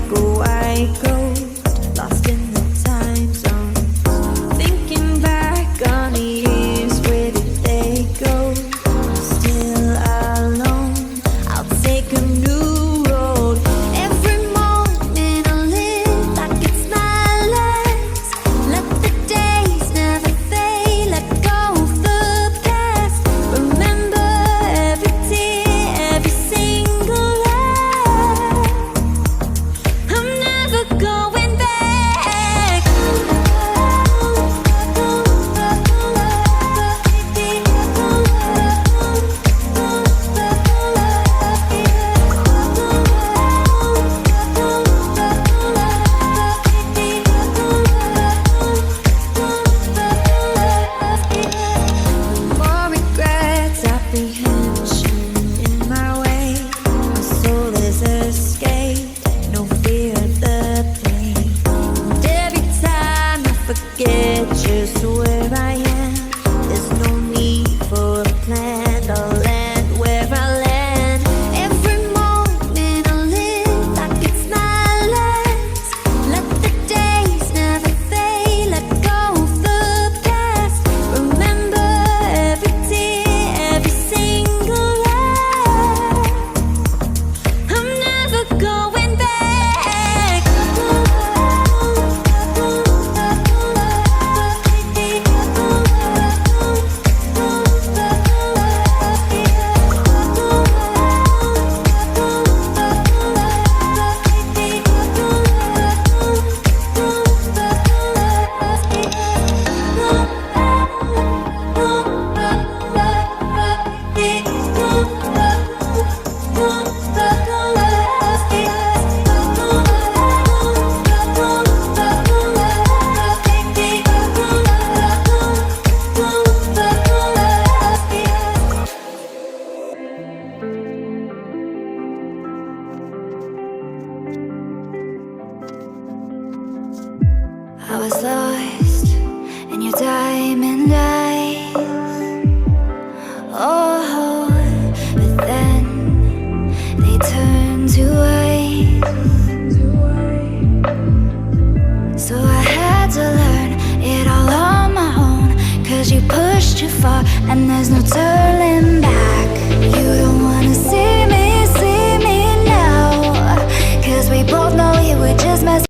like a white ghost, lost in the time zone. Thinking back on the years, where did they go? I'm still alone, I'll take a new road. Every moment I live like it's my last. Let the days never fade, let go of the past. Remember every tear, every single laugh. I'm never going back. More regrets, apprehension in my way. My soul is escaped, no fear of the pain. And every time I forget just where I am, there's no need for a plan. I'll land where I land. Every moment I live like it's my last. Let the days never fade, let go of the past. Remember every tear, every single laugh. I'm never going back. I was lost in your diamond eyes. Oh, but then they turned to ice. So I had to learn it all on my own, 'cause you pushed too far and there's no turning